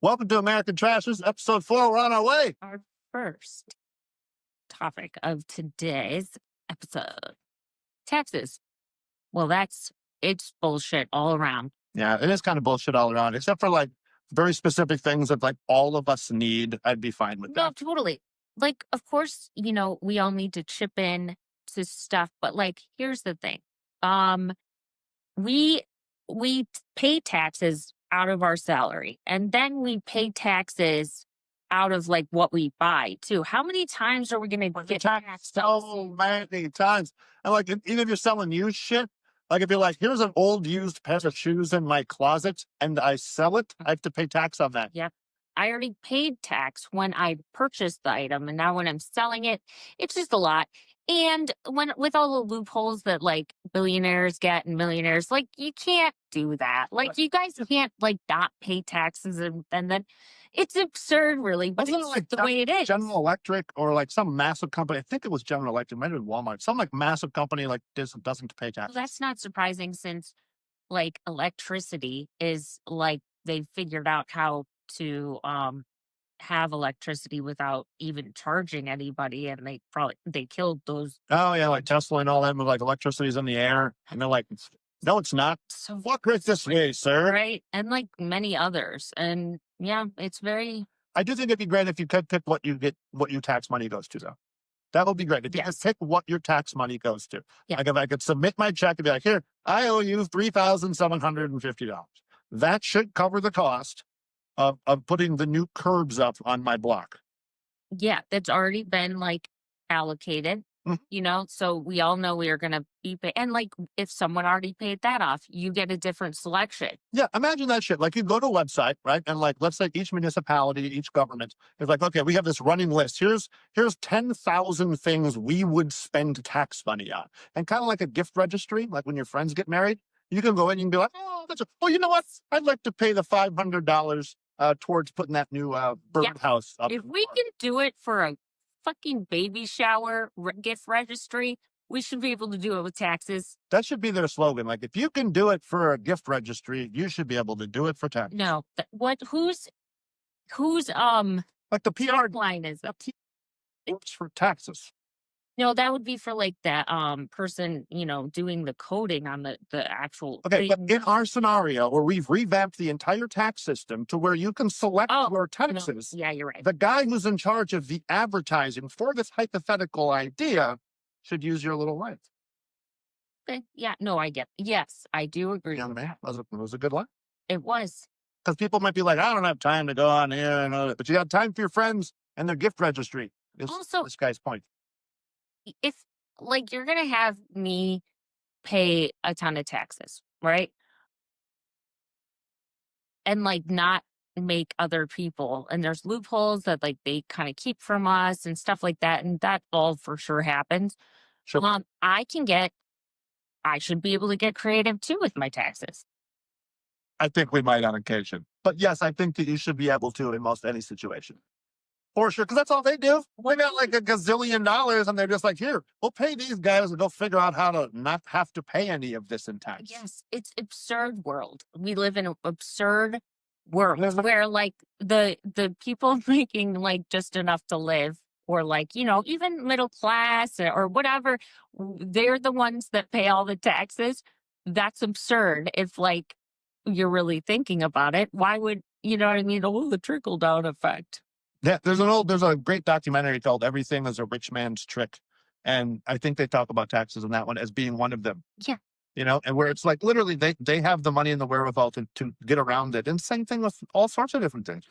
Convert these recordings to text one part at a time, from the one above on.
Welcome to American Trashers, episode 4. We're on our way. Our first topic of today's episode, taxes. Well, it's bullshit all around. Yeah, it is kind of bullshit all around, except for like very specific things that like all of us need. I'd be fine with No, that. totally. Like, of course, we all need to chip in to stuff, but like, here's the thing. We we pay taxes out of our salary, and then we pay taxes out of like what we buy too. How many times are we going to get taxed? So many times. And like, even if you're selling used shit, like if you're like, here's an old used pair of shoes in my closet and I sell it, I have to pay tax on that. Yep. I already paid tax when I purchased the item, and now when I'm selling it, it's just a lot. And when with all the loopholes that like billionaires get and millionaires, like you can't do that. Like you guys can't like not pay taxes and then it's absurd, really. But Wasn't it it's like the way it is. General Electric or like some massive company? I think it was General Electric, might have been Walmart. Some like massive company like this doesn't pay taxes. Well, that's not surprising since like electricity is like they figured out how to have electricity without even charging anybody, and they killed those. Oh yeah, like Tesla and all that with like electricity's in the air. And they're like, no, it's not. So Walk right this way, sir. right, and like many others, and yeah, it's very. I do think it'd be great if you could pick what your tax money goes to, though. That would be great. If you could pick what your tax money goes to. Yeah. Like if I could submit my check and be like, here, I owe you $3,750. That should cover the cost of putting the new curbs up on my block. Yeah, that's already been like allocated. Mhm. So we all know we are going to be paid. And like, if someone already paid that off, you get a different selection. Yeah, imagine that shit. Like you go to a website, right? And like, let's say each municipality, each government is like, okay, we have this running list. Here's 10,000 things we would spend tax money on. And kind of like a gift registry, like when your friends get married, you can go in and you can be like, oh, you know what? I'd like to pay the $500 towards putting that new birdhouse up. If we can do it for a fucking baby shower gift registry, we should be able to do it with taxes. That should be their slogan. Like, if you can do it for a gift registry, you should be able to do it for taxes. No, who's like the PR line is that? It's for taxes. No, that would be for like that person, doing the coding on the actual. Okay, but in our scenario where we've revamped the entire tax system to where you can select your taxes. No, yeah, you're right. The guy who's in charge of the advertising for this hypothetical idea should use your little light. Okay, yeah, no, I get. Yes, I do agree. Young man, it was a good line. It was. Because people might be like, I don't have time to go on here and all that, but you got time for your friends and their gift registry. Also, this guy's point. If like you're gonna have me pay a ton of taxes, right? And like not make other people, and there's loopholes that like they kind of keep from us and stuff like that, and that all for sure happens. Sure. I should be able to get creative too with my taxes. I think we might on occasion, but yes, I think that you should be able to in most any situation. For sure, because that's all they do. They got like a gazillion dollars, and they're just like, here, we'll pay these guys, and they'll figure out how to not have to pay any of this in tax. Yes, it's absurd world. We live in an absurd world where like the people making like just enough to live, or like, even middle class or whatever, they're the ones that pay all the taxes. That's absurd. If like you're really thinking about it, why would, you know what I mean? Oh, the trickle down effect. Yeah, there's a great documentary called Everything is a Rich Man's Trick. And I think they talk about taxes in that one as being one of them. Yeah. And where it's like literally they have the money and the wherewithal to get around it. And same thing with all sorts of different things.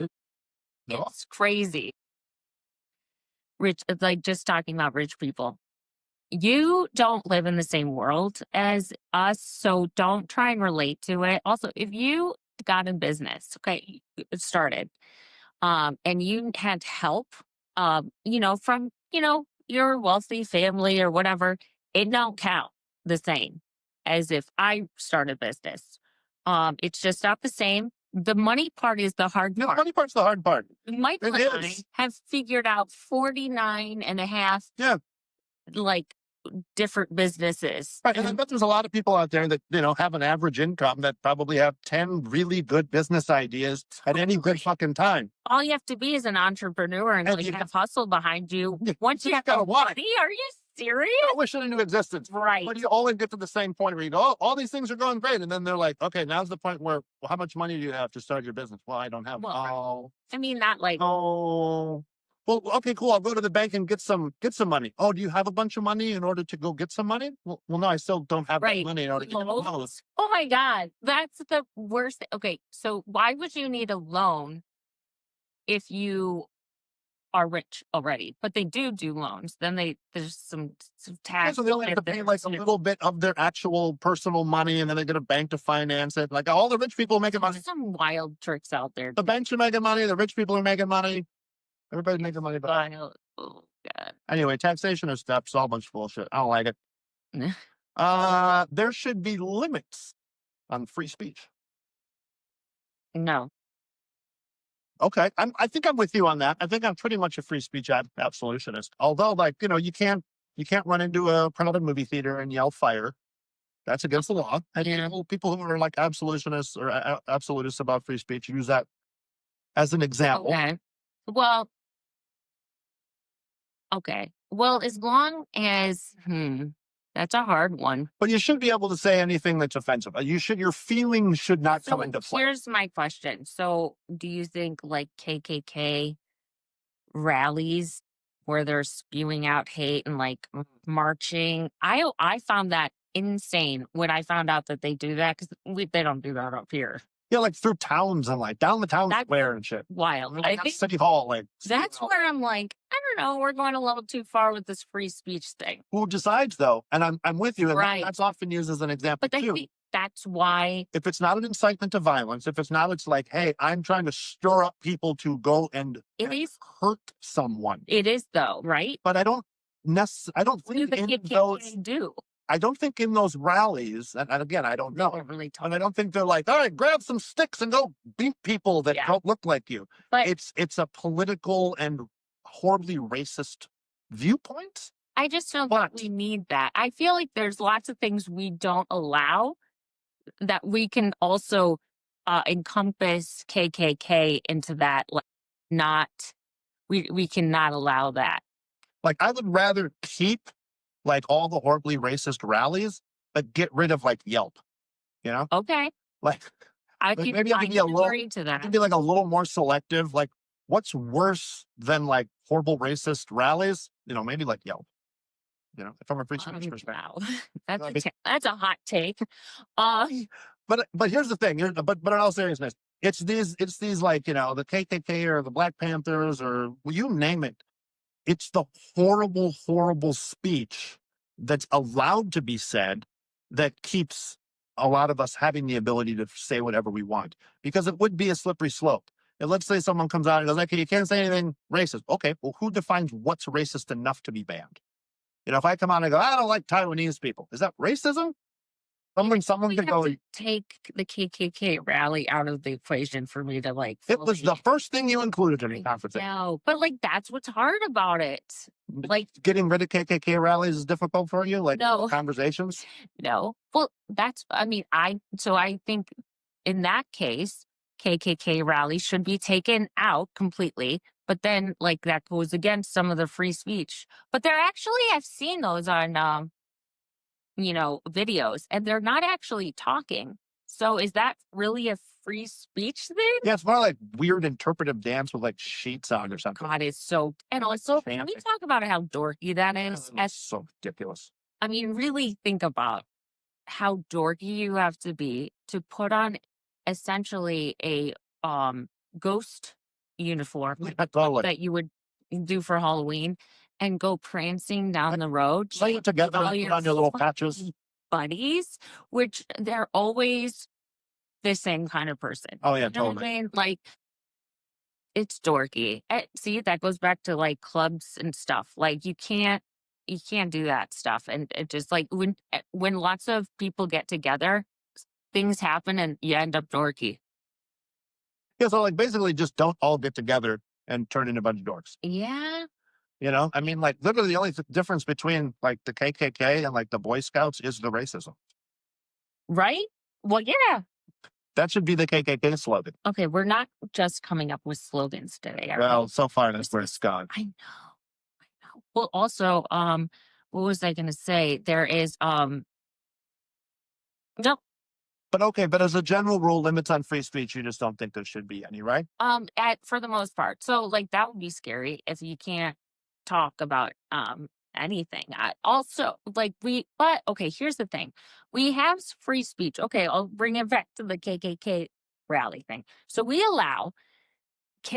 It's crazy. Rich, like just talking about rich people. You don't live in the same world as us, so don't try and relate to it. Also, if you got in business, okay, it started. And you had help, from, your wealthy family or whatever, it don't count the same as if I start a business. It's just not the same. The money part is the hard part. The money part's the hard part. Mike and I have figured out 49 and a half, like different businesses. Right. And I bet there's a lot of people out there that, have an average income that probably have 10 really good business ideas at any good fucking time. All you have to be is an entrepreneur and, And like, you have hustle behind you. Once you have gotta the want it. money, are you serious? I wish it into existence. Right. But you always get to the same point where you go, oh, all these things are going great. And then they're like, okay, now's the point where, well, how much money do you have to start your business? Well, I don't have. Well, I mean, not like, Oh, well, okay, cool. I'll go to the bank and get some money. Oh, do you have a bunch of money in order to go get some money? Well, no, I still don't have that right. money in order to get Loans? Oh my God. That's the worst. Okay. So why would you need a loan if you are rich already? But they do loans. Then there's some Yeah, tax. so they only have to pay like a little bit of their actual personal money, and then they get a bank to finance it. Like all the rich people are making money. There's some wild tricks out there. The banks are making money. The rich people are making money. Everybody's making money. But Wild. Oh God. anyway, taxation is steps, all a bunch of bullshit. I don't like it. There should be limits on free speech. No. Okay, I think I'm with you on that. I think I'm pretty much a free speech absolutionist. Although, like, you can't run into a crowded movie theater and yell fire. That's against the law. And Yeah. people who are like absolutionists or absolutists about free speech use that as an example. Okay. Well, okay. Well, as long as that's a hard one. But you should be able to say anything that's offensive. Your feelings should not come So into play. here's my question. So do you think like KKK rallies where they're spewing out hate and like marching? I found that insane when I found out that they do that, because they don't do that up here. Yeah, like through towns and like down the town That's square and shit. Wild. Like I at think City Hall, like that's where I'm like, I don't know, we're going a little too far with this free speech thing. who decides though? And I'm with you, and Right. that's often used as an example But I too. think that's why If it's not an incitement to violence, if it's not, it's like, hey, I'm trying to stir up people to go and it is. hurt someone. It is though, right? But I don't What do think the in KKK those. do? I don't think in those rallies, and again, I don't They know. don't really talk. And I don't think they're like, all right, grab some sticks and go beat people that Yeah. don't look like you. But It's a political and horribly racist viewpoint. I just don't But think we need that. I feel like there's lots of things we don't allow that we can also encompass KKK into that. Like, not we cannot allow that. like, I would rather keep like all the horribly racist rallies, but get rid of like Yelp. You know, Okay, like I Like, can maybe I I can be a can little- agree to I that. can be like a little more selective. Like, what's worse than like horrible racist rallies? Maybe like Yelp. From a free speech perspective. Wow, that's Like, that's a hot take. But here's the thing. But in all seriousness, it's these like the KKK or the Black Panthers or you name it. It's the horrible, horrible speech that's allowed to be said that keeps a lot of us having the ability to say whatever we want, because it would be a slippery slope. And let's say someone comes out and goes, okay, you can't say anything racist. Okay, well, who defines what's racist enough to be banned? If I come out and go, I don't like Taiwanese people, is that racism? Someone We could have go, to take the KKK rally out of the equation for me to like. it was the first thing you included in the conversation. No, but like that's what's hard about it. Like, Getting rid of KKK rallies is difficult for you? Like No. conversations? no. Well, I think in that case, KKK rallies should be taken out completely. But then, like, that goes against some of the free speech. But I've seen those on, videos, and they're not actually talking. So is that really a free speech thing? Yeah, it's more like weird interpretive dance with like sheets on or something. God, it's so. And also, can we Fancy. talk about how dorky that is? It's so ridiculous. I mean, really think about how dorky you have to be to put on essentially a ghost uniform Yeah, totally. that you would do for Halloween and go prancing down the road Lay it together all and put your on your little fucking patches. buddies, which they're always the same kind of person. Oh, yeah, You know what totally. I mean? Like, it's dorky. See, that goes back to like clubs and stuff. Like, you can't do that stuff. And it just like when lots of people get together, things happen and you end up dorky. Yeah, so like basically just don't all get together and turn into a bunch of dorks. Yeah. You know, I mean, like literally the only difference between like the KKK and like the Boy Scouts is the racism. Right? Well, yeah. That should be the KKK slogan. Okay, we're not just coming up with slogans today. Well, so far that's where This it's gone. I know. I know. Well, also, what was I gonna say? There is no But okay, but as a general rule, limits on free speech, you just don't think there should be any, right? at for the most part. So like that would be scary if you can't talk about anything. Also like but okay, here's the thing. We have free speech. Okay, I'll bring it back to the KKK rally thing. So we allow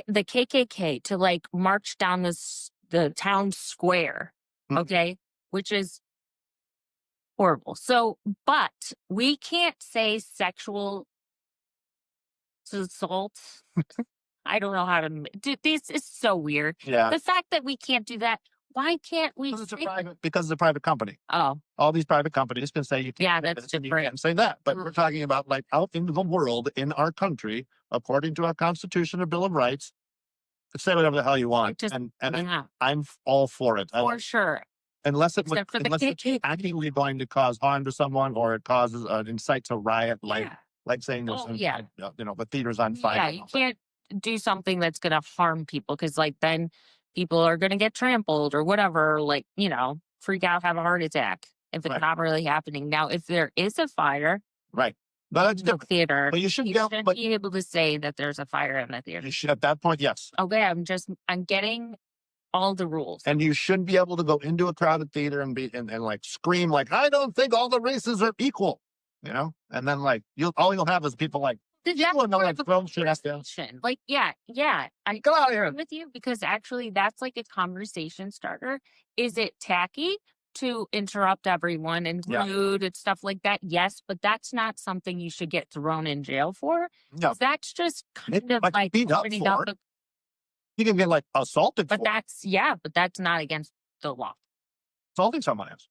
the KKK to like march down the town square, Mm. okay, which is horrible. So, but we can't say sexual assault. I don't know how to. This is so weird. Yeah. The fact that we can't do that. Why can't we? Because it's a private company. Oh, All these private companies can say you can't. yeah, do that's this and you different. can't say that. But we're talking about like out into the world in our country, according to our Constitution or Bill of Rights, say whatever the hell you want. Just and yeah, I'm all for it. for sure. Unless it's Except for the KKK. actively going to cause harm to someone or it causes incites a riot, Yeah. like saying there's Oh, yeah. you know, the theater's on fire. Yeah, and you all that. can't do something that's gonna harm people because like then people are gonna get trampled or whatever, like, freak out, have a heart attack if it's Right. not really happening. Now, if there is a fire Right. But that's in the different. theater, But you should you be able, shouldn't but be able to say that there's a fire in the theater. you should at that point, yes. Okay, I'm getting all the rules. And you should be able to go into a crowded theater and be and like scream like, I don't think all the races are equal, you know? And then like all you'll have is people like That's you and they're part like of the throw shit at them. conversation. Like, yeah, I Get out of agree here. with you because actually that's like a conversation starter. Is it tacky to interrupt everyone and Yeah. rude and stuff like that? Yes, but that's not something you should get thrown in jail for. No. 'Cause that's just kind of might like be beat up opening for up it. You can get like assaulted but for but that's not against the law. assaulting someone else.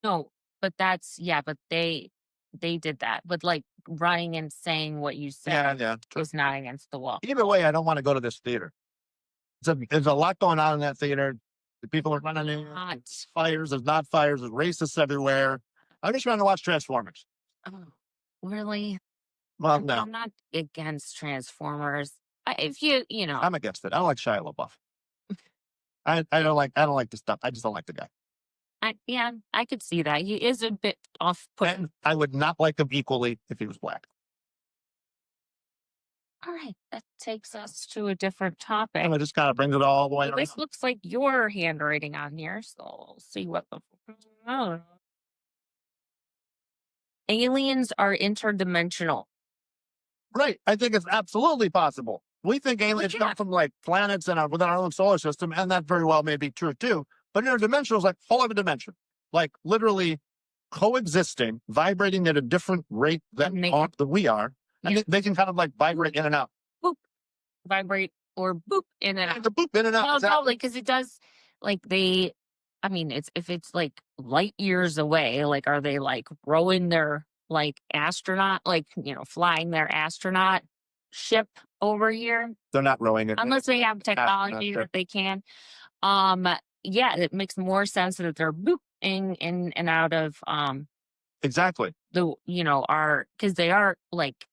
No, but but they did that. But like running and saying what you said Yeah. True. is not against the law. Either way, I don't want to go to this theater. There's a lot going on in that theater. The people are running in. Not. There's fires. There's not fires. There's racists everywhere. I'm just trying to watch Transformers. Oh, really? Well, no, I'm not against Transformers. If you know, I'm against it. I don't like Shia LaBeouf. I don't like the stuff. I just don't like the guy. I could see that. He is a bit off-putting. And I would not like him equally if he was black. All right, that takes us to a different topic. And it just kind of brings it all the way Well, around. this looks like your handwriting on here, so we'll see what the. Oh. Aliens are interdimensional. Right. I think it's absolutely possible. We think aliens yeah. come from like planets and within our own solar system, and that very well may be true too. But interdimensional is like whole other dimension, like literally coexisting, vibrating at a different rate than we are, and Yeah. they can kind of like vibrate in and out. Boop, vibrate or boop in and out. The boop in and out. No, exactly. like because it does. Like I mean, if it's like light years away, like are they like rowing their like astronaut, like flying their astronaut ship over here? They're not rowing it. Unless they have technology that they can. Yeah, it makes more sense that they're booping in and out of Exactly. because they are like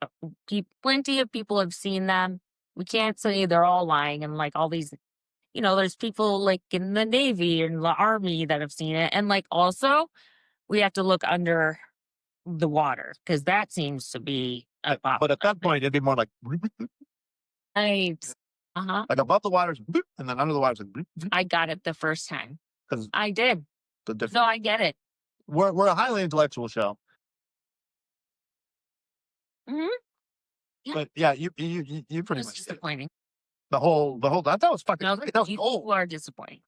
plenty of people have seen them. We can't say they're all lying and like all these. There's people like in the Navy and the Army that have seen it. And like also, we have to look under the water because that seems to be a But at that point, it'd be more like right. like above the water's boop, and then under the water's like boop, boop. I got it the first time. 'Cause I did. the difference. No, I get it. We're a highly intellectual show. Hmm. Yeah. But yeah, you pretty It's much did it. disappointing. The whole that was fucking No, great. That was you gold. are disappointing.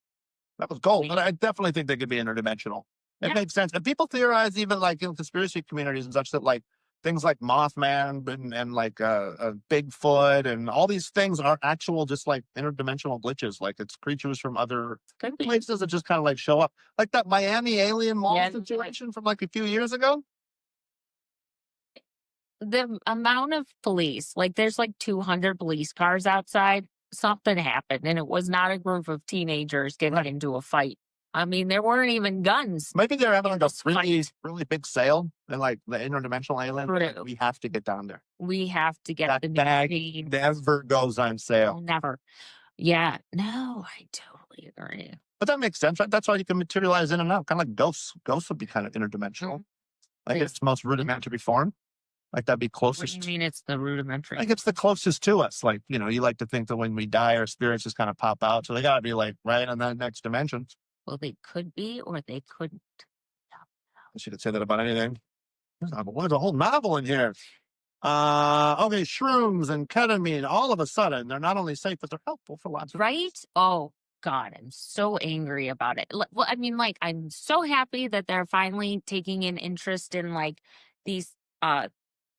That was gold. Me. But I definitely think they could be interdimensional. It Yeah. makes sense. And people theorize even like in conspiracy communities and such that like things like Mothman and like Bigfoot and all these things are actual just like interdimensional glitches. Like it's creatures from other Could be. places that just kind of like show up. Like that Miami alien mall Yeah. situation from like a few years ago. The amount of police, like there's like 200 police cars outside. something happened, and it was not a group of teenagers getting Right. into a fight. I mean, there weren't even guns. Maybe they're having in like a this really, fight. really big sale and like the interdimensional alien. True. We have to get down there. We have to get That the new bag machine. never goes on sale. Never. Yeah. No, I totally agree. But that makes sense, right? That's why you can materialize in and out, kind of like ghosts. Ghosts would be kind of interdimensional. Like They- it's most rudimentary form. Like that'd be What do closest. you mean it's the rudimentary? Like it's the closest to us. Like, you know, you like to think that when we die, our spirits just kind of pop out. So they gotta be like right in that next dimension. Well, they could be or they couldn't. I should say that about anything. There's a whole novel in here. Okay, shrooms and ketamine, all of a sudden, they're not only safe, but they're helpful for lots of Right? Oh, God, I'm so angry about it. Well, I mean, like, I'm so happy that they're finally taking an interest in like these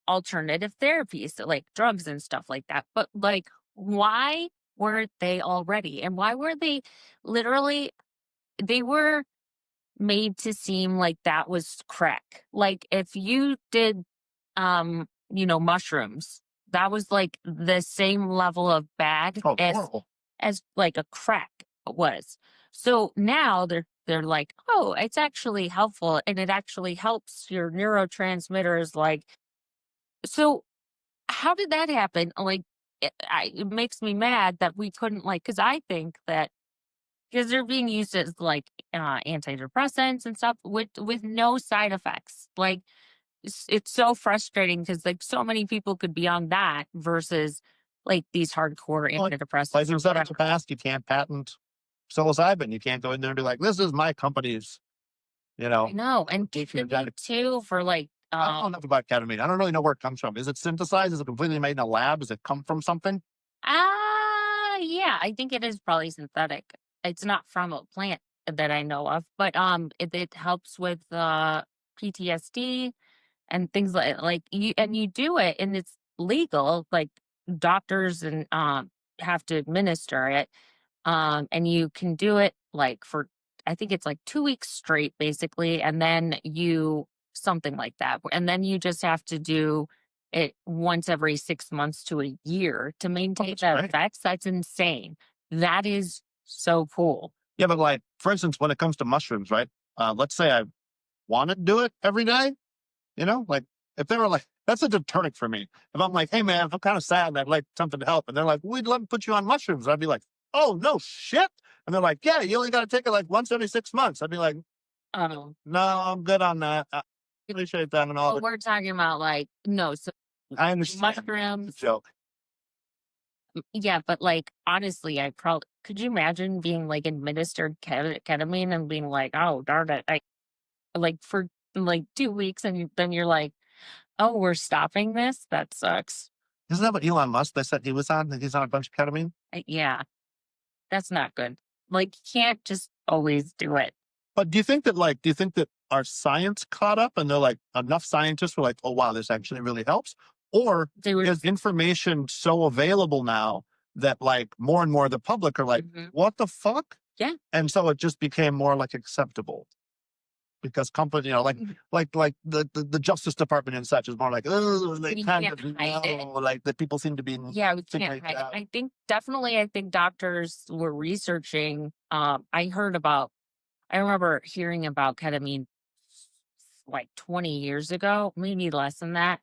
alternative therapies, so, like drugs and stuff like that. But like, why weren't they already? And why were they literally, they were made to seem like that was crack. Like if you did mushrooms, that was like the same level of bad Oh, as horrible. like a crack was. So now they're like, oh, it's actually helpful and it actually helps your neurotransmitters. Like, so how did that happen? Like, it makes me mad that we couldn't like, because I think that because they're being used as like antidepressants and stuff with no side effects. Like, it's so frustrating because like so many people could be on that versus like these hardcore Well, antidepressants. like or said in whatever. the past, you can't patent psilocybin. You can't go in there and be like, this is my company's, you I know. know, and If you're ketamine too for like I don't know enough about ketamine. I don't really know where it comes from. Is it synthesized? Is it completely made in a lab? Does it come from something? yeah, I think it is probably synthetic. It's not from a plant that I know of, but it helps with PTSD and things like you, and you do it and it's legal, like doctors and have to administer it. And you can do it like for, I think it's like 2 weeks straight, basically. And then something like that. And then you just have to do it once every 6 months to a year to maintain that's the great. effects. That's insane. That is so cool. Yeah, but like, for instance, when it comes to mushrooms, right? Let's say I want to do it every day, like if they were like, that's a deterrent for me. If I'm like, hey man, I'm kind of sad and I'd like something to help. And they're like, we'd love to put you on mushrooms. I'd be like, oh no shit. And they're like, yeah, you only got to take it like once every 6 months. I'd be like, Um, no, I'm good on that. I appreciate that and all. but we're talking about like, no, so I understand. mushrooms. It's a joke. Yeah, but like honestly, I probably could you imagine being like administered ketamine and being like, oh darn it, I like for like 2 weeks and then you're like, oh, we're stopping this. That sucks. Isn't that what Elon Musk, they said he was on? That he's on a bunch of ketamine? Yeah, that's not good. Like, you can't just always do it. But do you think that our science caught up and they're like, enough scientists were like, oh, wow, this actually really helps? Or They were is information so available now that like more and more of the public are like, Mhm. what the fuck? Yeah. And so it just became more like acceptable because company, Mhm. like the Justice Department and such is more like, oh, they We kind can't of hide it. know, like the people seem to be Yeah, we things can't like hide it. that. I think doctors were researching. I remember hearing about ketamine like 20 years ago, maybe less than that.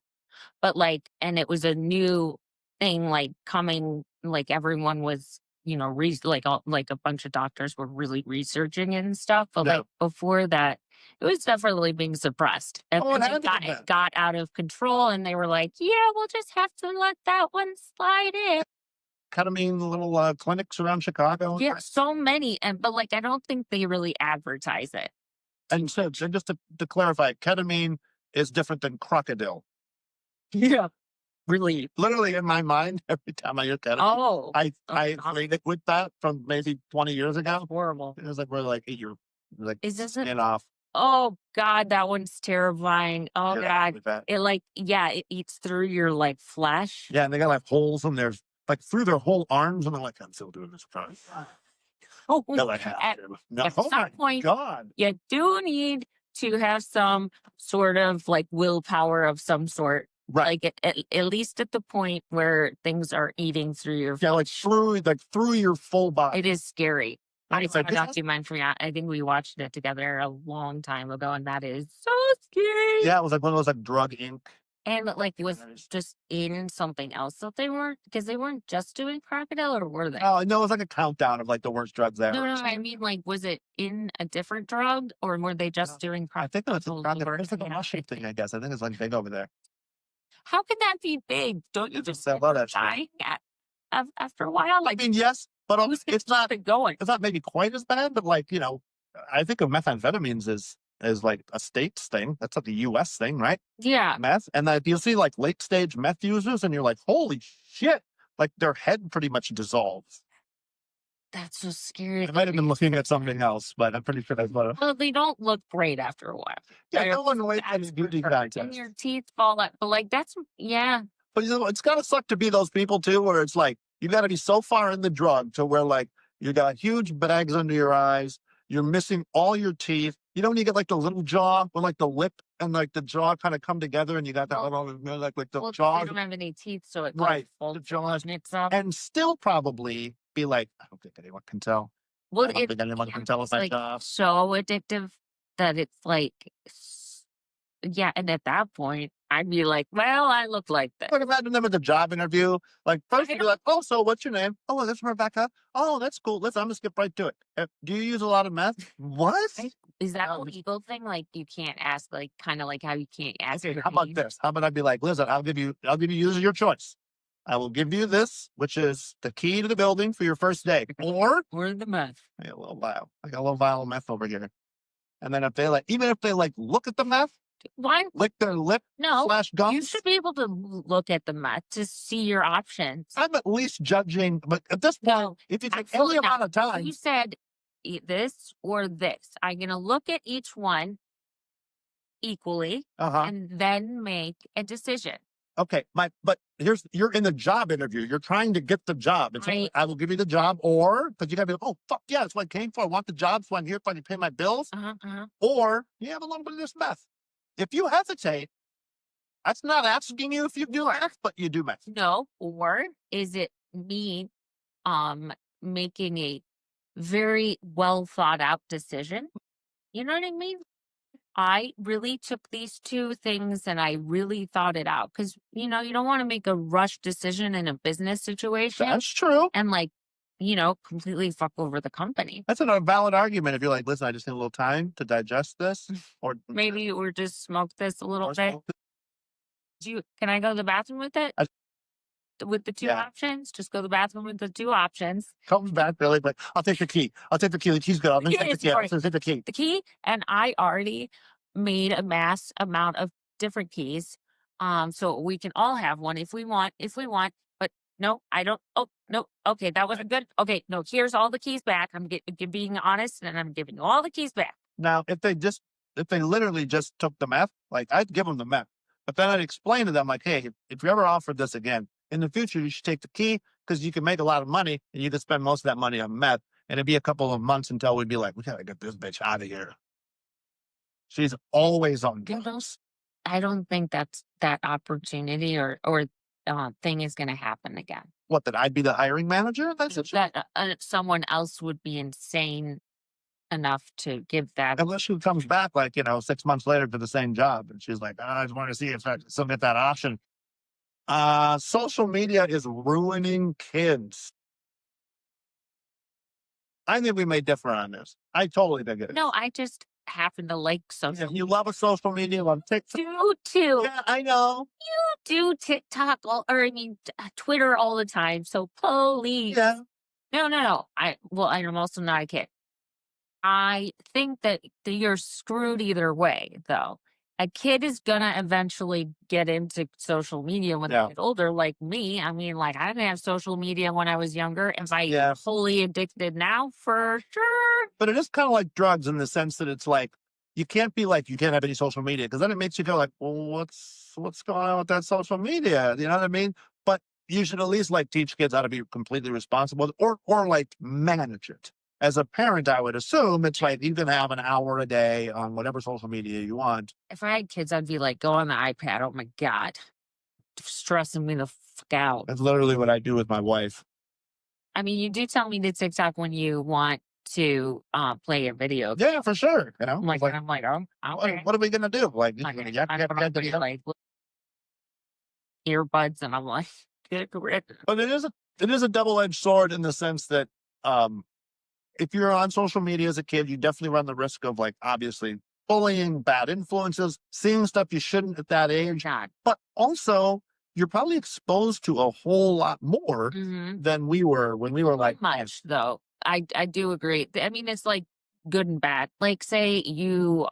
But like, and it was a new thing, like coming, like everyone was, like a bunch of doctors were really researching it and stuff. But Yeah. like before that, it was definitely being suppressed. And Oh, it then had to have been. it got out of control and they were like, yeah, we'll just have to let that one slide in. Ketamine little clinics around Chicago. Yeah, so many. But like, I don't think they really advertise it. And so just to clarify, ketamine is different than crocodile. Yeah. Really. Literally in my mind, every time I hear ketamine, Oh, I God. equate it with that from maybe 20 years ago. Horrible. It was like we're like you're like Is this it? skin off. Oh God, that one's terrifying. Oh Yeah, God. with that. It like, yeah, it eats through your like flesh. Yeah, and they got like holes in their like through their whole arms, and they're like, I'm still doing this. Oh, No, I have at, to. No, at oh some my point, god. you do need to have some sort of like willpower of some sort Right. Like at least at the point where things are eating through your Yeah, like through your full body. it is scary. I It's saw like, a this has- documentary. I think we watched it together a long time ago, and that is so scary. yeah, it was like one of those like drug inc. And like it was documentaries. just in something else that they weren't because they weren't just doing crocodile, or were they? Oh no, it was like a countdown of like the worst drugs ever. No, I mean, like, was it in a different drug, or were they just doing I think that's crocodile? it's like a Russian thing, I guess. I think it's like big over there. How can that be big? Don't you just I end love up that shit. dying after a while? I Like, mean, yes, but who's it's not going? maybe quite as bad, but like, I think of methamphetamines as like a states thing. That's like a US thing, right? Yeah, Meth. And then you'll see like late stage meth users and you're like, holy shit. Like their head pretty much dissolves. that's so scary. I might have been looking at something else, but I'm pretty sure that's what. Well, they don't look great after a while. Yeah, They're no one waits on that's these beauty for sure. And contests. your teeth fall out. But like that's yeah. But it's gotta suck to be those people too, where it's like you gotta be so far in the drug to where like you got huge bags under your eyes, you're missing all your teeth. You don't even get like the little jaw where like the lip and like the jaw kind of come together and you got that Well, little like the Well, jaw. they don't have any teeth, so it Right. folds The jaws. and it's up. And still probably be like, I don't think anyone can tell. Well, I don't think anyone can tell if it's I like jaw. so addictive that it's like yeah, and at that point, I'd be like, "Well, I look like this." Like imagine them at the job interview. Like first you'd be like, oh, so what's your name? Oh, well, this is Rebecca. Oh, that's cool. Listen, I'm gonna skip right to it. Do you use a lot of meth? What? Is that a Um, legal thing? Like you can't ask, like kind of like how you can't ask Okay, your how about name? this? How about I be like, listen, I'll give you use your choice. I will give you this, which is the key to the building for your first day. Or Or the meth? I got a little vial. I got a little vial of meth over here. And then if they like, even if they like look at the meth, Why? lick their lip No, slash you gums, should be able to look at the meth to see your options. I'm at least judging. But at this point, No, if you take absolutely any not. amount of time, You said this or this. I'm gonna look at each one equally uh-huh. and then make a decision. Okay, but you're in the job interview. You're trying to get the job. It's like, Right. I will give you the job, or because you gotta be like, oh fuck yeah, that's what I came for. I want the job, so I'm here so I can pay my bills. Or you have a little bit of this meth. If you hesitate, that's not asking you if you do meth, but you do meth. No, or is it me making a very well thought out decision? You know what I mean? I really took these two things and I really thought it out because you don't want to make a rush decision in a business situation That's true. and completely fuck over the company. That's a valid argument. If you're like, listen, I just need a little time to digest this, or Maybe or just smoke this a little or bit. smoke Can I go to the bathroom with it? I- With the two Yeah. options? Just go to the bathroom with the two options. comes back really, but I'll take the key. I'll take the key. The key's good. I'll take the key. I'll take the key. The key, and I already made a mass amount of different keys. So we can all have one if we want, but no, I don't. Oh, no. Okay. That wasn't good. Okay. No, here's all the keys back. I'm being honest and I'm giving you all the keys back. Now, if they literally just took the meth, like I'd give them the meth, but then I'd explain to them like, hey, if you ever offered this again in the future, you should take the key because you can make a lot of money and you can spend most of that money on meth. And it'd be a couple of months until we'd be like, we gotta get this bitch out of here. She's always on drugs. I don't think that opportunity or thing is going to happen again. What, that I'd be the hiring manager? That's it. That someone else would be insane enough to give that. Unless she comes back like, 6 months later to the same job and she's like, I just want to see if I still get that option. Social media is ruining kids. I think we may differ on this. I totally think it is. No, I just happen to like social. You love a social media on TikTok. Do too. Yeah, I know. Do TikTok Twitter all the time. So please. Yeah. No. I'm also not a kid. I think that you're screwed either way, though. A kid is gonna eventually get into social media when they get older, like me. I mean, like I didn't have social media when I was younger. Am I fully addicted now? For sure. But it is kind of like drugs in the sense that it's like you can't be like you can't have any social media because then it makes you go like, well, what's going on with that social media? You know what I mean? But you should at least like teach kids how to be completely responsible or like manage it. As a parent, I would assume it's like you can have an hour a day on whatever social media you want. If I had kids, I'd be like, go on the iPad. Oh my God. stressing me the fuck out. That's literally what I do with my wife. I mean, you do tell me to TikTok when you want to play a video. Yeah, for sure. You know, I'm like, like, okay. what are we gonna do? Like, Like, yeah, I'm gonna be like earbuds, and I'm like, get rid. but it is a double edged sword in the sense that um, if you're on social media as a kid, you definitely run the risk of like obviously bullying, bad influences, seeing stuff you shouldn't at that age. God. But also, you're probably exposed to a whole lot more Mm-hmm. than we were when we were like Much though. I do agree. I mean, it's like good and bad. Like, say you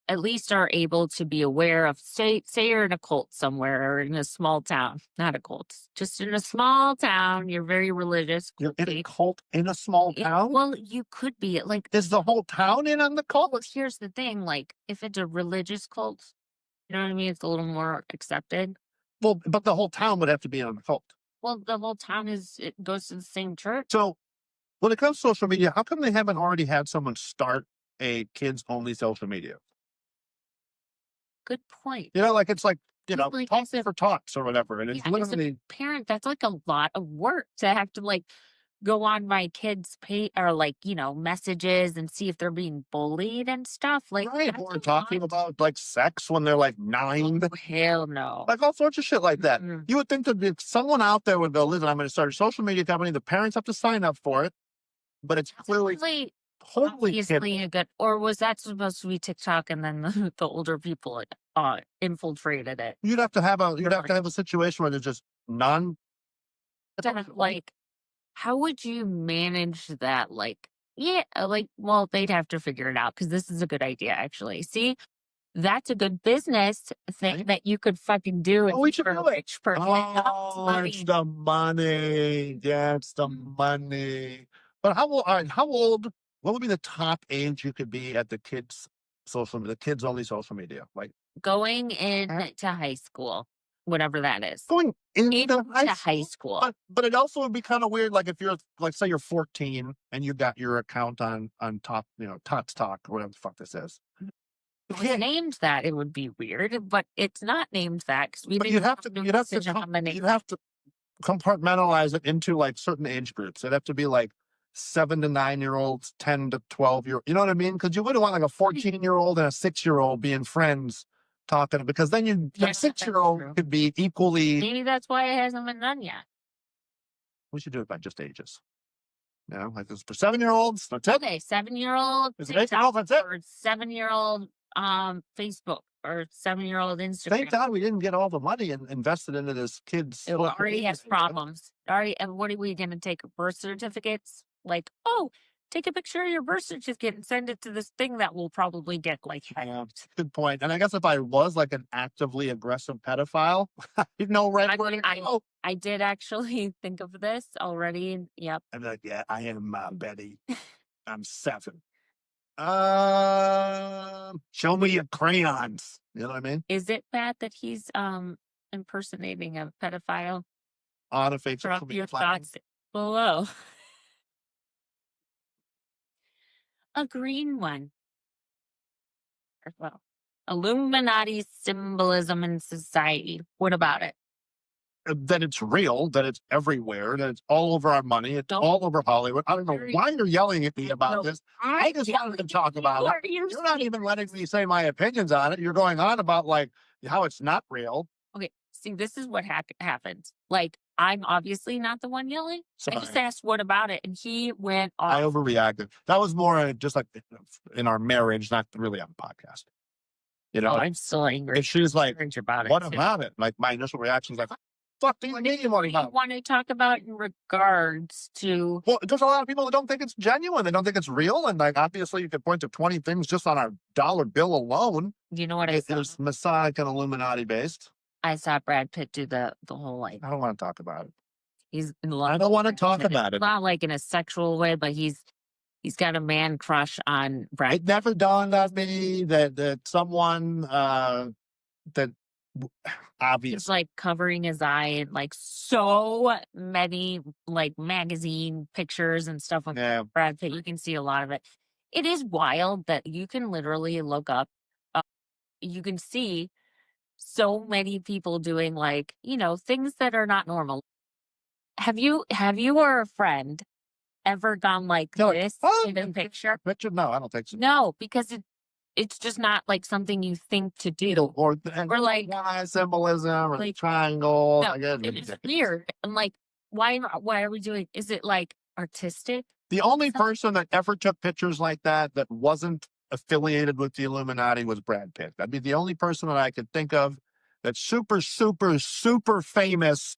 at least are able to be aware of, say you're in a cult somewhere or in a small town, not a cult, just in a small town, you're very religious. you're in a cult in a small town. Well, you could be like, Is the whole town in on the cult? well, here's the thing, like if it's a religious cult, you know what I mean? It's a little more accepted. Well, but the whole town would have to be in on the cult. Well, the whole town it goes to the same church. So when it comes to social media, how come they haven't already had someone start a kids only social media? Good point. You know, like it's like, you know, Like, talk for talks or whatever. And it's as a literally parent, that's like a lot of work to have to like go on my kids' page or like, messages and see if they're being bullied and stuff. Like, right. that's Or a talking lot. about like sex when they're like 9, Oh, hell no. like all sorts of shit like that. Mm. You would think that if someone out there would go, listen, I'm going to start a social media company. The parents have to sign up for it, but it's clearly Really, totally obviously a good, or was that supposed to be TikTok and then the older people infiltrated it? you'd have to have a situation where there's just none. Like, how would you manage that? Like, yeah, well, they'd have to figure it out because this is a good idea, actually. See, that's a good business thing Right? that you could fucking do if Oh, we you should were do a it. rich person. Oh, it's the money. Yeah, it's the money. But how old? All right, how old? What would be the top age you could be at the kids only social media? Like Going into high school, whatever that is. going into Into high high school. school. But it also would be kind of weird. Like if you're like say you're 14 and you got your account on top, Tots Talk or whatever the fuck this is. If it was named that, it would be weird, but it's not named that because we But didn't you'd have do to a decision on the name. you'd have to compartmentalize it into like certain age groups. It'd have to be like 7 to 9 year olds, 10 to 12 year. You know what I mean? Because you wouldn't want like a 14-year-old and a 6-year-old being friends talking because then Yeah, that that's 6-year-old true. could be equally. Maybe that's why it hasn't been done yet. We should do it by just ages. Like this for 7-year-olds. That's it. Okay, 7-year-old Is it 8-year-olds? That's it. or 7-year-old Facebook or 7-year-old Instagram. Thank God we didn't get all the money invested into this kid's. It already has problems. And what are we going to take? Birth certificates? Like, oh, take a picture of your birth certificate and send it to this thing that will probably get like hacked. Good point. And I guess if I was like an actively aggressive pedophile, you'd know right where to go. I did actually think of this already. Yep. I'm like, yeah, I am Betty. I'm 7. Show me your crayons. You know what I mean? Is it bad that he's impersonating a pedophile? On a fake social Drop media your platform. thoughts below. A green one. Well, Illuminati symbolism in society. What about it? That it's real, that it's everywhere, that it's all over our money, it's all over Hollywood. I don't know why you're yelling at me about this. I just wanted to talk about it. You're not even letting me say my opinions on it. You're going on about like how it's not real. Okay, see, this is what happens. Like, I'm obviously not the one yelling. Sorry. I just asked what about it, and he went off. I overreacted. That was more just like in our marriage, not really on the podcast. I'm still angry. If she's like, about what it. about it? Like my initial reaction is like, fuck do you mean what about it? Want to talk about in regards to? Well, there's a lot of people that don't think it's genuine. They don't think it's real. And like, obviously you could point to 20 things just on our dollar bill alone. You know what I saw? It's Masonic and Illuminati based. I saw Brad Pitt do the whole like. I don't want to talk about it. He's in love. I don't want to talk about it. Not like in a sexual way, but he's got a man crush on Brad. It never dawned on me that someone that obviously He's like covering his eye in like so many like magazine pictures and stuff with Brad Pitt. You can see a lot of it. It is wild that you can literally look up. You can see so many people doing like, things that are not normal. Have you or a friend ever gone like They're like, this oh, in a picture? Richard, no, I don't think so. No, because it's just not like something you think to do. And Or like why symbolism or like triangle. no, Again, it's weird. I'm like, why are we doing is it like artistic? the only person that ever took pictures like that wasn't affiliated with the Illuminati was Brad Pitt. That'd be the only person that I could think of that's super, super, super famous,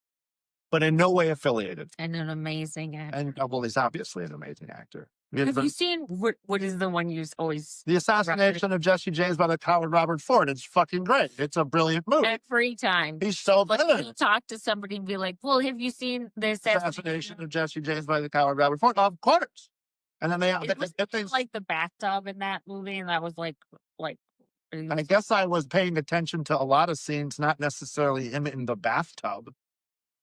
but in no way affiliated. And an amazing actor. And well, he's obviously an amazing actor. Have you seen what is the one you always The Assassination of Jesse James by the coward Robert Ford? It's fucking great. It's a brilliant movie. every time? He's so Like good. you talk to somebody and be like, "Well, have you seen this Assassination of Jesse James by the coward Robert Ford? Of course. And then It was like the bathtub in that movie, and that was like I guess I was paying attention to a lot of scenes, not necessarily him in the bathtub.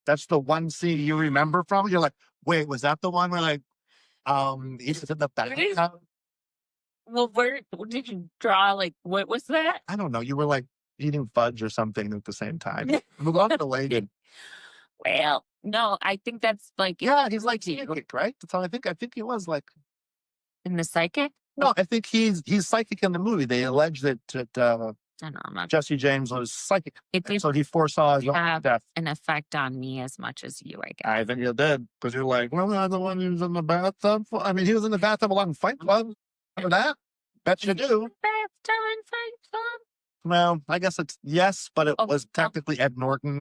That's the one scene you remember from. You're like, wait, was that the one where like he's in the bathtub? well, where did you draw? Like, what was that? I don't know. You were like eating fudge or something at the same time. We're unrelated. Well, no, I think that's like Yeah, he's like psychic, right? That's all I think. I think he was like in the psychic. no, I think he's psychic in the movie. They allege that I don't remember. Jesse James was psychic. It didn't So he foresaw his own have death. an effect on me as much as you, I guess. I think you did because you're like, well, I'm the one who's in the bathtub. I mean, he was in the bathtub along Fight Club. Remember that? Bet you do. Bathtub and Fight Club. Well, I guess it's yes, but it was technically Ed Norton.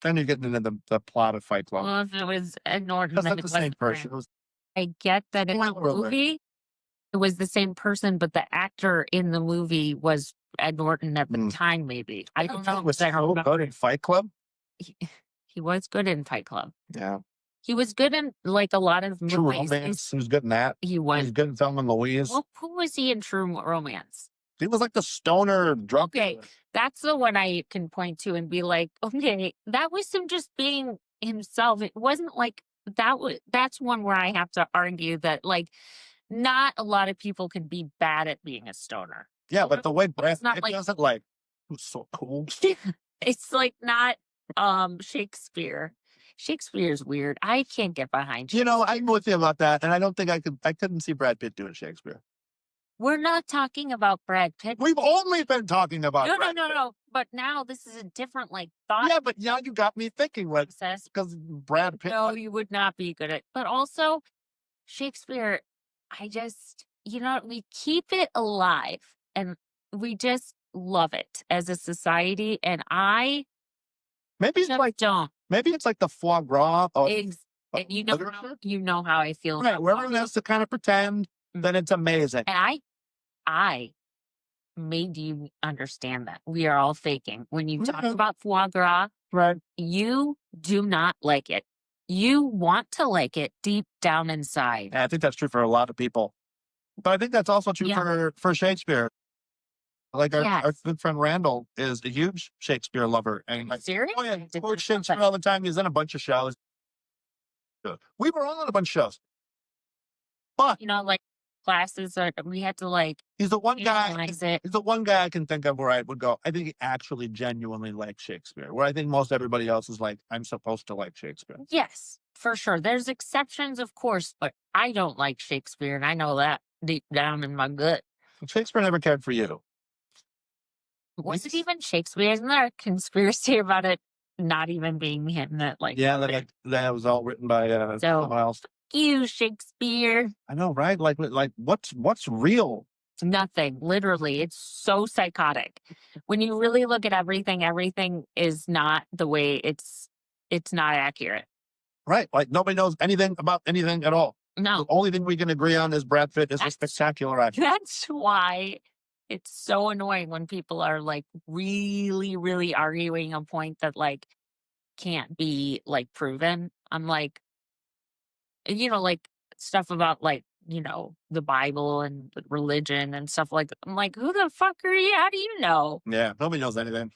Then you're getting into the plot of Fight Club. Well, if it was Ed Norton, That's then not it the same wasn't person. Brad. It was I get that in the Spoiler alert. movie, it was the same person, but the actor in the movie was Ed Norton at the time. Maybe I don't know. He was I don't so remember. good in Fight Club. He was good in Fight Club. Yeah. He was good in like a lot of True movies. Romance. He was good in that. He He was. was good in Thelma and Louise. Well, who was he in True Romance? He was like the stoner drunk. Okay, that's the one I can point to and be like, okay, that was him just being himself. It wasn't like that was. That's one where I have to argue that like not a lot of people can be bad at being a stoner. Yeah, but the way Brad not Pitt like- does it, like, it was so cool. It's like not Shakespeare. Shakespeare's weird. I can't get behind. You know, I'm with you about that, and I don't think I couldn't see Brad Pitt doing Shakespeare. We're not talking about Brad Pitt. We've only been talking about No. Brad Pitt. But now this is a different like thought Yeah, but now you got me thinking, like, process. because Brad Pitt. No, you would not be good at. But also, Shakespeare. We keep it alive, and we just love it as a society. And I maybe it's just like don't. maybe it's like the foie gras. And you know how I feel. Right, about where everyone has to kind of pretend, then it's amazing. And I made you understand that we are all faking. When you talk Yeah. about foie gras, Right. you do not like it. You want to like it deep down inside. And I think that's true for a lot of people. But I think that's also true Yeah. for Shakespeare. Like our Yes. good friend Randall is a huge Shakespeare lover. And like, Serious? oh yeah, he quotes Shakespeare all the time. He's in a bunch of shows. We were all in a bunch of shows. But Like classes we had to like he's the one guy. analyze it. He's the one guy I can think of where I would go, I think he actually genuinely likes Shakespeare. Where I think most everybody else is like, I'm supposed to like Shakespeare. Yes, for sure. There's exceptions, of course, but I don't like Shakespeare, and I know that deep down in my gut. Shakespeare never cared for you. Was it even Shakespeare? Isn't there a conspiracy about it not even being him that like Yeah, that was all written by someone else. you, Shakespeare? I know, right? Like what's real? It's nothing. Literally, it's so psychotic. When you really look at everything is not the way it's not accurate. Right. Like nobody knows anything about anything at all. No. The only thing we can agree on is Brad Pitt is a spectacular actor. That's why it's so annoying when people are like really, really arguing a point that like can't be like proven. I'm like, like stuff about like, the Bible and religion and stuff like that. I'm like, who the fuck are you? How do you know? Yeah, nobody knows anything.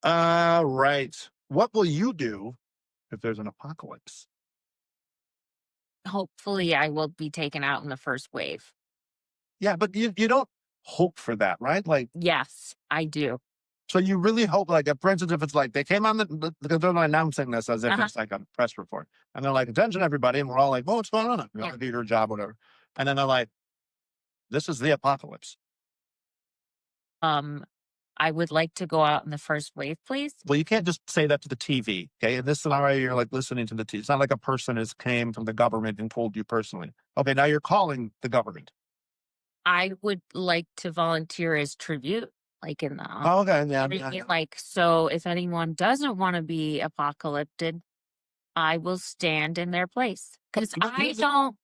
Right. What will you do if there's an apocalypse? Hopefully I will be taken out in the first wave. Yeah, but you don't hope for that, right? Like, Yes, I do. So you really hope, like, for instance, if it's like they came on because they're announcing this as if it's like a press report, and they're like, "Attention, everybody," and we're all like, "Oh, what's going on?" You know, do your job, whatever. And then they're like, "This is the apocalypse." I would like to go out in the first wave, please. Well, you can't just say that to the TV. Okay, in this scenario, you're like listening to the TV. It's not like a person has came from the government and told you personally. Okay, now you're calling the government. I would like to volunteer as tribute, like in the Oh, okay, yeah, tribute, like, so if anyone doesn't want to be apocalyptic, I will stand in their place because But I don't.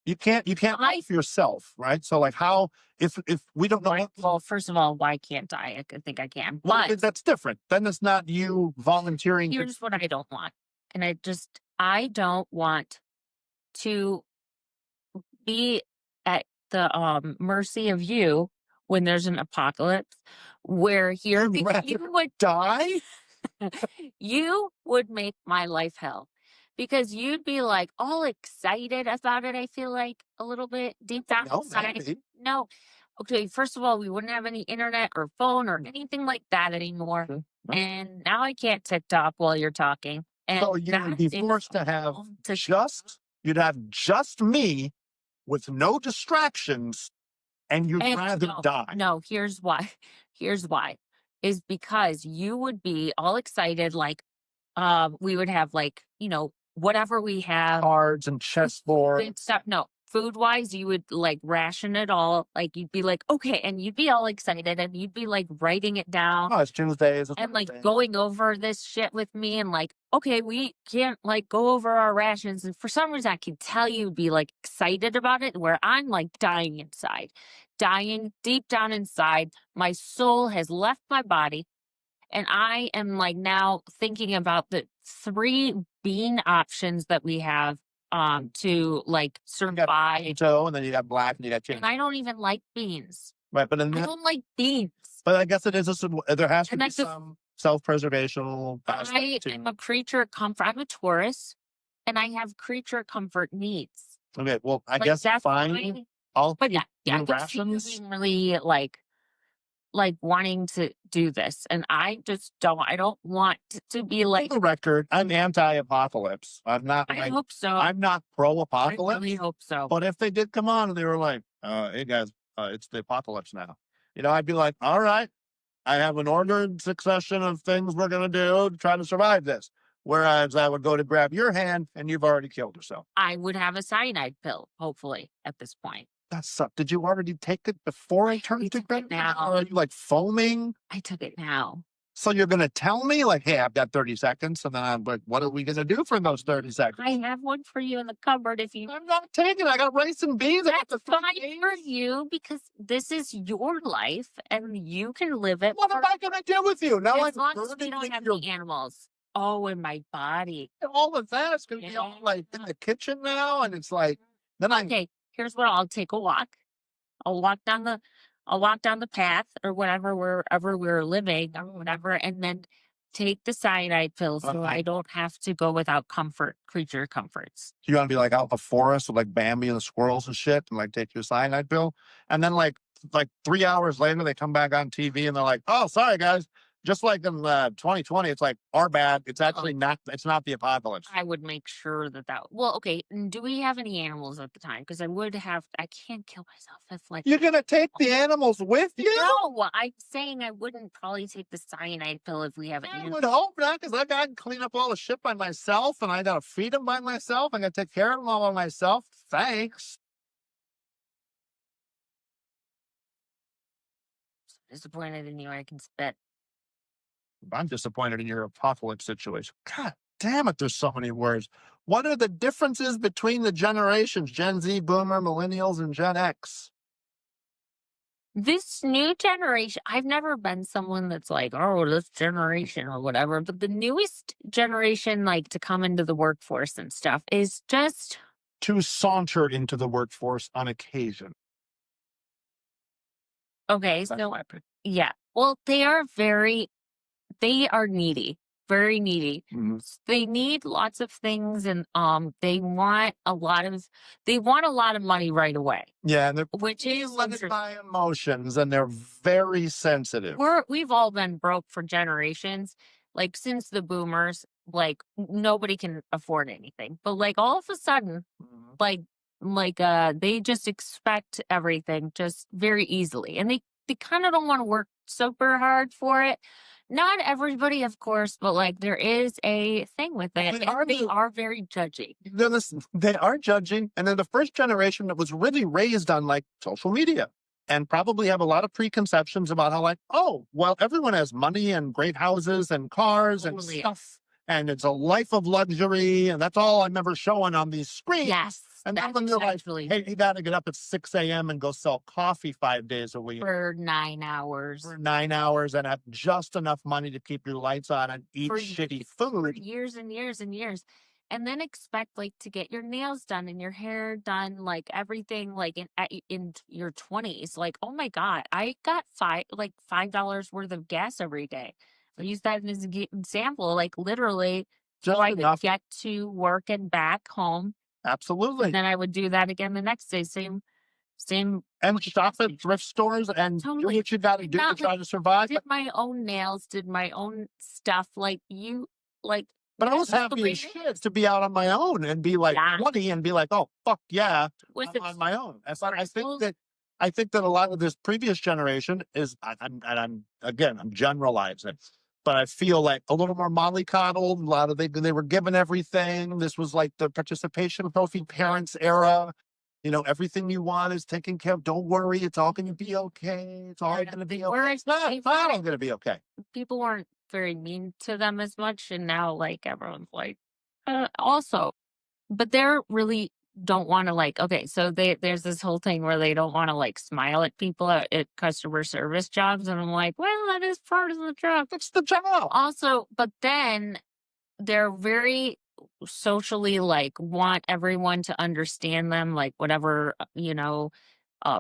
you can't life yourself, right? So like how if we don't know Like, what, well, first of all, why can't I? I think I can, well, but that's different. Then it's not you volunteering to, here's what I don't want, and I don't want to be at the mercy of you when there's an apocalypse where here you'd rather you would die. you would make my life hell because you'd be like all excited about it. I feel like a little bit deep down No, inside. maybe. No. Okay, first of all, we wouldn't have any internet or phone or anything like that anymore. Mhm. And now I can't TikTok while you're talking. And So you would be that is forced to have all to- you'd have just me with no distractions, and you'd and rather no, die. no, here's why. Here's why. Is because you would be all excited, like we would have like, whatever we have Cards and chessboard. and stuff. No, food wise, you would like ration it all. Like you'd be like, okay, and you'd be all excited and you'd be like writing it down Oh, it's Tuesdays. It's and like Wednesdays. going over this shit with me and like, okay, we can't like go over our rations. And for some reason I can tell you'd be like excited about it where I'm like dying inside, dying deep down inside. My soul has left my body. And I am like now thinking about the three bean options that we have to like You got survive. potato, and then you got black, and you got And chicken. I don't even like beans. Right, but in I that, don't like beans. but I guess it is there has to And be that's just some self-preservational I aspect am to. a creature of comfort. I'm a Taurus and I have creature comfort needs. Okay, well, I Like guess that's fine. why, I'll but keep yeah, your I can see you rations. being really like wanting to do this. And I don't want to be For like the record, I'm anti-apocalypse. I'm not I like hope so. I'm not I pro-apocalypse. really hope so. But if they did come on and they were like, "Hey guys, it's the apocalypse now," I'd be like, "All right, I have an ordered succession of things we're gonna do to try to survive this." Whereas I would go to grab your hand and you've already killed yourself. I would have a cyanide pill, hopefully, at this point. That sucked. Did you already take it before I turned to took grab it your now. hand? Or are you like foaming? I took it now. So you're gonna tell me like, "Hey, I've got 30 seconds," and then I'm like, "What are we gonna do for those 30 seconds?" I have one for you in the cupboard if you. I'm not taking it. I got rice and beans. I got That's the 3 fine for days. you because this is your life and you can live it What am I gonna do with you? Now I'm as long as we burning don't have your any animals. Oh, in my body. all of that. It's gonna be all like in the kitchen now, and it's like then I Okay, here's what I'll take a walk. I'll walk down the I'll walk down the path or whatever wherever we're living or whatever, and then take the cyanide pill so I don't have to go without creature comforts. you want to be like out in the forest with like Bambi and the squirrels and shit, and like take your cyanide pill, and then like 3 hours later they come back on TV and they're like, "Oh, sorry guys." Just like in 2020, it's like our bad. It's actually not. It's not the apocalypse. I would make sure well, okay, do we have any animals at the time? Because I can't kill myself if like You're gonna take the animals with you? no, I'm saying I wouldn't probably take the cyanide pill if we have I animals. would hope not, because I got to clean up all the shit by myself, and I got to feed them by myself. I got to take care of them all by myself. Thanks. Disappointed in you, I can spit. I'm disappointed in your apocalypse situation. God damn it, there's so many words. What are the differences between the generations, Gen Z, Boomer, Millennials, and Gen X? This new generation, I've never been someone that's like, oh, this generation or whatever, but the newest generation, like to come into the workforce and stuff, is just To saunter into the workforce on occasion. okay. That's So, my opinion. yeah, well, they are needy. very needy. Mhm. They need lots of things, and they want a lot of money right away, Yeah, and they're which is limited interesting. by emotions, and they're very sensitive. We've all been broke for generations, like since the boomers. Like nobody can afford anything, but like all of a sudden, Mhm. they just expect everything just very easily, and they kind of don't want to work super hard for it. Not everybody, of course, but like there is a thing with it, They and are they the are very judgy. they are judging, and then the first generation that was really raised on like social media and probably have a lot of preconceptions about how like, oh, well, everyone has money and great houses and cars and Totally. stuff, and it's a life of luxury, and that's all I'm ever showing on these screens. Yes, And then that's when they're like, actually hey, you got to get up at 6 a.m. and go sell coffee 5 days a week for 9 hours. for 9 hours and have just enough money to keep your lights on and eat For shitty for food. years and years and years, and then expect like to get your nails done and your hair done, like everything, like in your 20s. Like, oh my god, I got $5 worth of gas every day. I use that as an example, like literally, so Just I could enough. get to work and back home, and Absolutely. then I would do that again the next day. Same. And shop at thrift stores and do Totally. what you got to do to Not try to survive. did my own nails, did my own stuff, like But I that's was just the happy way as it is. shit to be out on my own and be like Yeah. 20 and be like, oh fuck yeah, Was I'm it on my own. And so stressful? I think that a lot of this previous generation is I'm again I'm generalizing, but I feel like a little more mollycoddled. A lot of they were given everything. This was like the participation trophy parents era. You know, everything you want is taken care of. Don't worry, it's all going to be okay. It's all Yeah, going to be they okay. weren't It's not all going to be okay. people weren't very mean to them as much, and now, like, everyone's like, also, but they're really don't wanna, like, okay, so there's this whole thing where they don't wanna, like, smile at people at customer service jobs, and I'm like, "Well, that is part of the job." That's the job. Also, but then they're very socially, like, want everyone to understand them, like, whatever,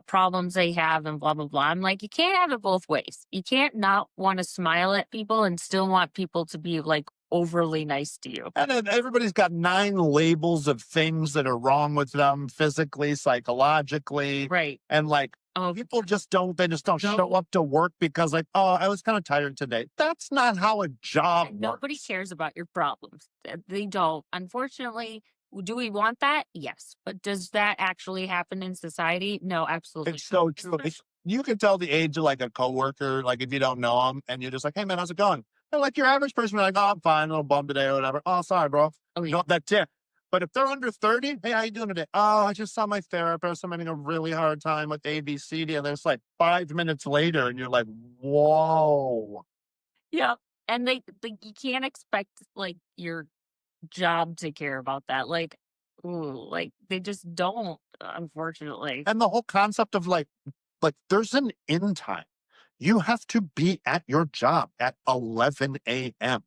problems they have and blah, blah, blah. I'm like, you can't have it both ways. You can't not wanna smile at people and still want people to be, like, overly nice to you. And then everybody's got 9 labels of things that are wrong with them physically, psychologically, Right. and, like, Oh, people just don't show no. up to work because, like, "Oh, I was kinda tired today." That's not how a job And nobody works. cares about your problems. They don't. Unfortunately, do we want that? Yes. But does that actually happen in society? No, absolutely It's not. so true. You can tell the age of, like, a coworker, like, if you don't know them, and you're just like, "Hey, man, how's it going?" And, like, your average person will be like, "Oh, I'm fine, a little bummed today or whatever." "Oh, sorry, bro." Oh, You yeah. know, that's it. But if they're under 30, "Hey, how you doing today?" "Oh, I just saw my therapist. I'm having a really hard time with ABCD." And there's like 5 minutes later, and you're like, "Whoa." Yeah. And they you can't expect like your job to care about that. Like, ooh, like they just don't, unfortunately. And the whole concept of like, there's an end time. You have to be at your job at 11 a.m.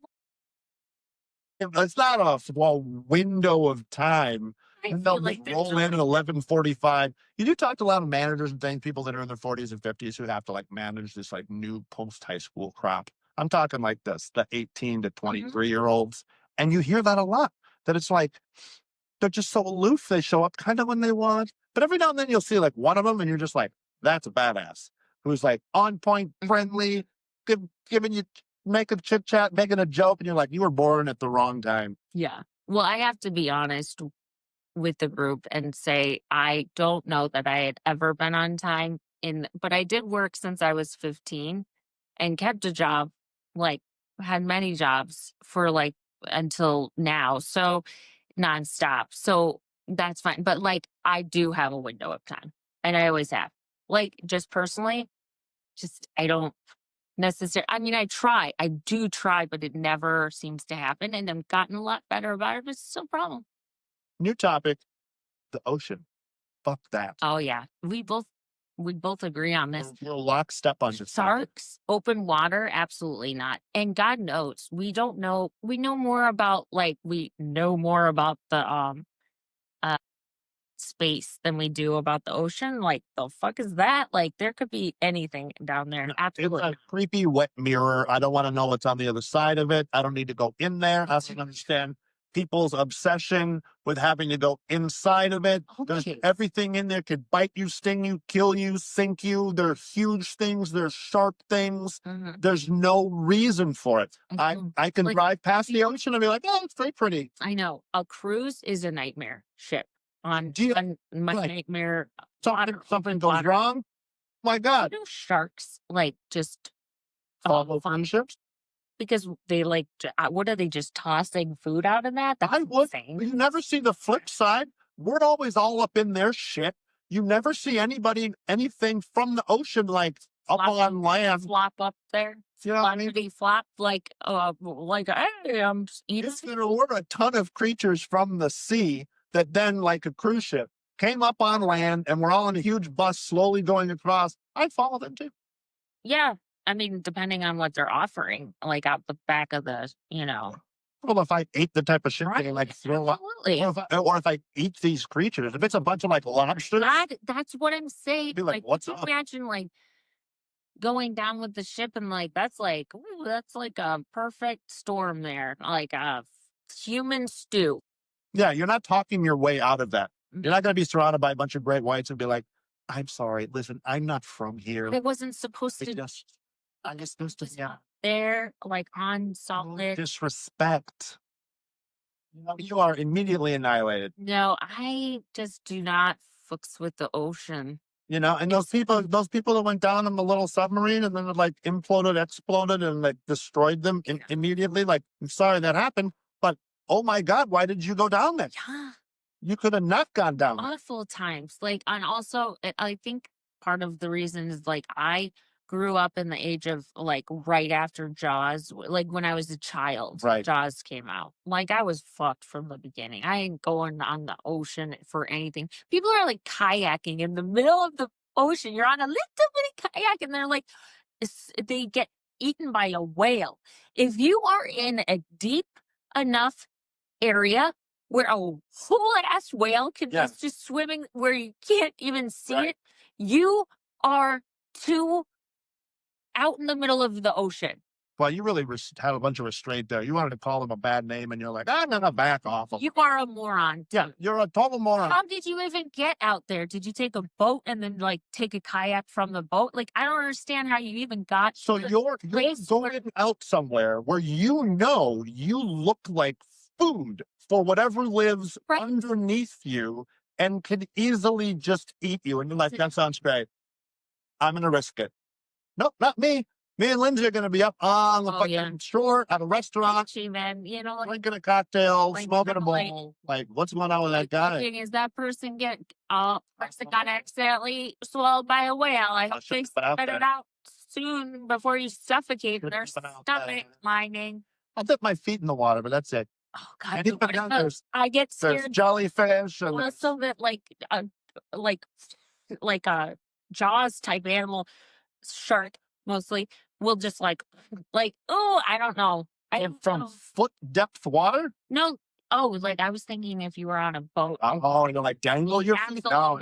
It's not a small window of time. I And they'll feel just like there's roll in at 11:45. You do talk to a lot of managers and things, people that are in their 40s and 50s who have to like manage this like new post high school crop. I'm talking like this, the 18 to 23-year-olds. And you hear that a lot. That it's like they're just so aloof. They show up kind of when they want. But every now and then you'll see like one of them and you're just like, that's a badass. Who's like on point, friendly, giving you making chit chat, making a joke, and you're like, you were born at the wrong time. Yeah. Well, I have to be honest with the group and say I don't know that I had ever been on time but I did work since I was 15 and kept a job, like had many jobs for like until now. So nonstop. So that's fine. But like I do have a window of time and I always have. Like just personally, just I don't necessarily I mean I do try, but it never seems to happen. And I've gotten a lot better about it, but it's still a problem. New topic, the ocean. Fuck that. Oh yeah. We both agree on this. We're lockstep on this topic. Sharks, open water, absolutely not. And God knows, we know more about the space than we do about the ocean. Like, the fuck is that? Like, there could be anything down there. It's Absolutely. a creepy wet mirror. I don't want to know what's on the other side of it. I don't need to go in there. I don't understand people's obsession with having to go inside of it. There's Okay. everything in there could bite you, sting you, kill you, sink you. There's huge things. There's sharp things. Mhm. There's no reason for it. Mhm. I can Like, drive past the ocean and be like, oh, it's very pretty. I know a cruise is a nightmare ship. On Do you my like nightmare something goes water. wrong? My God. You know, sharks like just Follow cruise ships? because they like what are they just tossing food out in that? That's I would. insane. You never see the flip side. We're always all up in their shit. You never see anything from the ocean like up on land. Flop up there. You know what I mean? Floppity flop like hey, I'm eating. There were a ton of creatures from the sea that then, like a cruise ship, came up on land and we're all in a huge bus slowly going across. I'd follow them too. Yeah. I mean, depending on what they're offering, like out the back of the, Well, if I ate the type of shit right, they like throw up, absolutely. or if I eat these creatures, if it's a bunch of like lobsters, That's what I'm saying. be like, what's could you up? imagine like going down with the ship and like that's like a perfect storm there, like a human stew. Yeah, you're not talking your way out of that. You're not going to be surrounded by a bunch of great whites and be like, I'm sorry, listen, I'm not from here. It wasn't supposed to I'm just supposed to, yeah. there, like on solid. Disrespect. You are immediately annihilated. No, I just do not fucks with the ocean. And those people that went down in the little submarine and then it like imploded, exploded, and like destroyed them immediately. Like, I'm sorry that happened, but oh my God, why did you go down there? Yeah. You could have not gone down there. Awful times. Like, and also, I think part of the reason is like I grew up in the age of like right after Jaws, like when I was a child, Right. Jaws came out. Like, I was fucked from the beginning. I ain't going on the ocean for anything. People are like kayaking in the middle of the ocean. You're on a little bitty kayak, and they're like, they get eaten by a whale. If you are in a deep enough area where a whole ass whale can just swimming where you can't even see it, you are too out in the middle of the ocean. Well, you really have a bunch of restraint there. You wanted to call them a bad name, and you're like, I'm gonna back off. You are a moron. Yeah, you're a total moron. How did you even get out there? Did you take a boat and then like take a kayak from the boat? Like, I don't understand how you even got. So you're going out somewhere where you look like food for whatever lives underneath you and could easily just eat you. And you're like, that sounds great. I'm going to risk it. Nope, not me. Me and Lindsay are going to be up on the fucking shore at a restaurant. Man, like, drinking a cocktail, like, smoking a bowl. Like, what's going on with that guy? Is that person got accidentally swallowed by a whale? I hope they spit it out soon before you suffocate in their stomach lining. I'll dip my feet in the water, but that's it. Oh God! I get scared. There's jellyfish and also that like a Jaws type animal, shark mostly, will just like oh, I don't know. From foot depth water? No. Oh, like I was thinking if you were on a boat. Oh, like dangle your feet? No,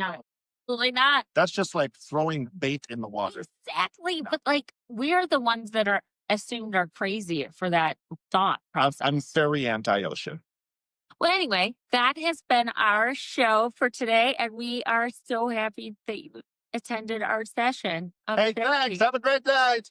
absolutely not. That's just like throwing bait in the water. Exactly. No. But like we're the ones that are assumed are crazy for that thought process. I'm very anti-ocean. Well, anyway, that has been our show for today, and we are so happy that you attended our session. Hey, thanks. Have a great night.